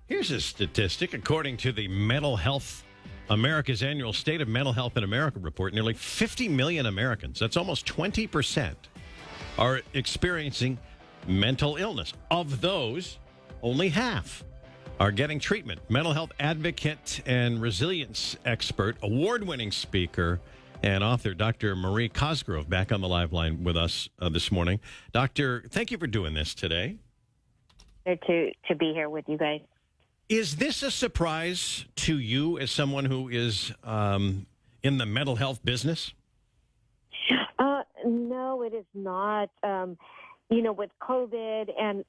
Here's a statistic. According to the Mental Health America's annual State of Mental Health in America report, nearly 50 million Americans, that's almost 20%, are experiencing mental illness. Of those, only half are getting treatment. Mental health advocate and resilience expert, award-winning speaker, and author Dr. Marie Cosgrove back on the live line with us this morning. Doctor, thank you for doing this today. To be here with you guys. Is this a surprise to you as someone who is in the mental health business? No, it is not. With COVID, and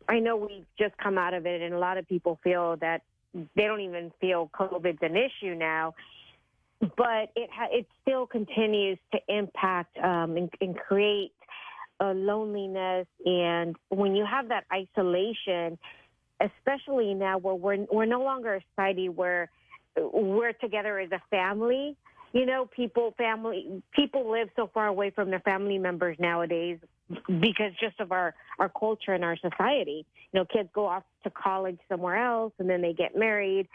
I know we've just come out of it, and a lot of people feel that they don't even feel COVID's an issue now. But it still continues to impact and create loneliness. And when you have that isolation, especially now where we're no longer a society where we're together as a family. People live so far away from their family members nowadays because just of our culture and our society. Kids go off to college somewhere else, and then they get married,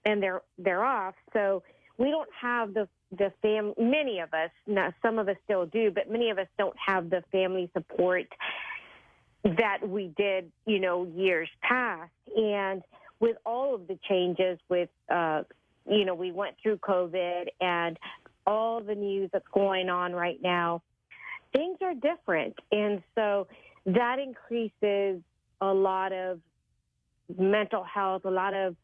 and they're off. So we don't have the many of us, now some of us still do, but many of us don't have the family support that we did, years past. And with all of the changes we went through COVID and all the news that's going on right now, things are different. And so that increases a lot of mental health, a lot of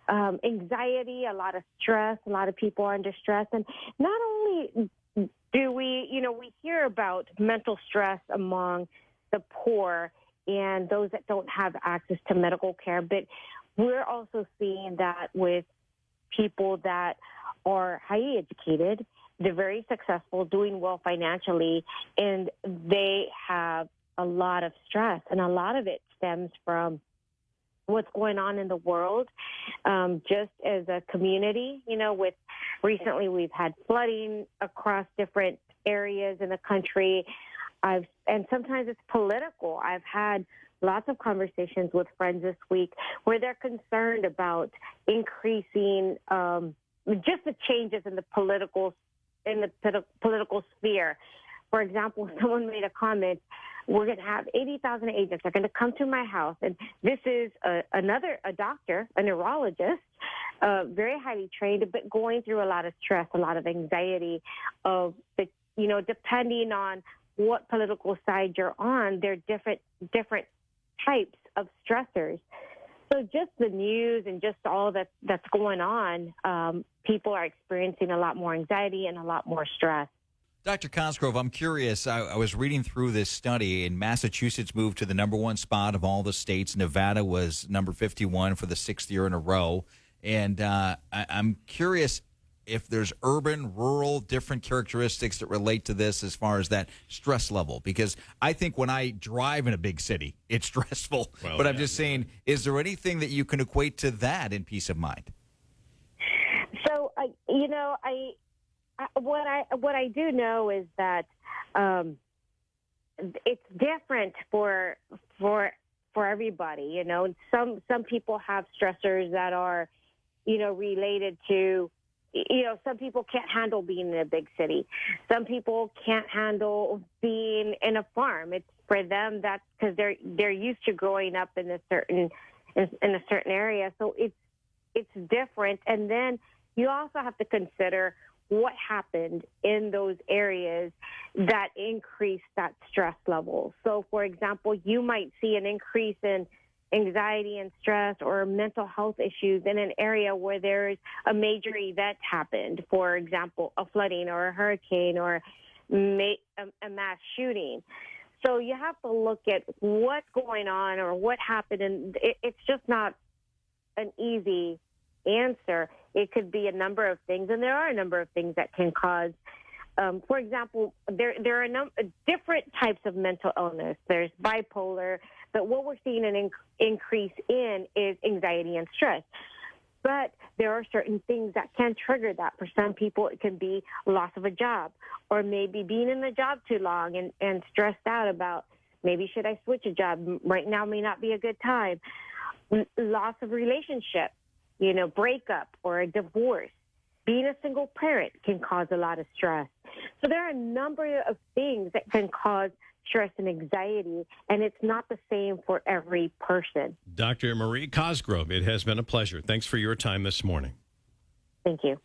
anxiety, a lot of stress. A lot of people are under stress. And not only do we hear about mental stress among the poor and those that don't have access to medical care, but we're also seeing that with people that are highly educated, they're very successful, doing well financially, and they have a lot of stress. And a lot of it stems from what's going on in the world, just as a community. Recently we've had flooding across different areas in the country. And sometimes it's political. I've had lots of conversations with friends this week where they're concerned about increasing just the changes in the political sphere. For example, someone made a comment, we're going to have 80,000 agents are going to come to my house. And this is a doctor, a neurologist, very highly trained, but going through a lot of stress, a lot of anxiety depending on what political side you're on, there are different types of stressors. So just the news and just all that's going on, people are experiencing a lot more anxiety and a lot more stress. Dr. Cosgrove, I'm curious. I was reading through this study, and Massachusetts moved to the number one spot of all the states. Nevada was number 51 for the sixth year in a row. And I'm curious if there's urban, rural, different characteristics that relate to this as far as that stress level. Because I think when I drive in a big city, it's stressful. Well, but I'm just saying, is there anything that you can equate to that in peace of mind? So, what I do know is that it's different for everybody. Some people have stressors that are, related to, some people can't handle being in a big city. Some people can't handle being in a farm. It's for them that's because they're used to growing up in a certain area. So it's different. And then you also have to consider what happened in those areas that increased that stress level. So, for example, you might see an increase in anxiety and stress or mental health issues in an area where there's a major event happened, for example, a flooding or a hurricane or a mass shooting. So you have to look at what's going on or what happened, and it's just not an easy answer. It could be a number of things, and there are a number of things that can cause. For example, there are different types of mental illness. There's bipolar, but what we're seeing an increase in is anxiety and stress. But there are certain things that can trigger that. For some people, it can be loss of a job, or maybe being in the job too long and stressed out about maybe should I switch a job? Right now may not be a good time. loss of relationship, breakup or a divorce. Being a single parent can cause a lot of stress. So there are a number of things that can cause stress and anxiety, and it's not the same for every person. Dr. Marie Cosgrove, it has been a pleasure. Thanks for your time this morning. Thank you.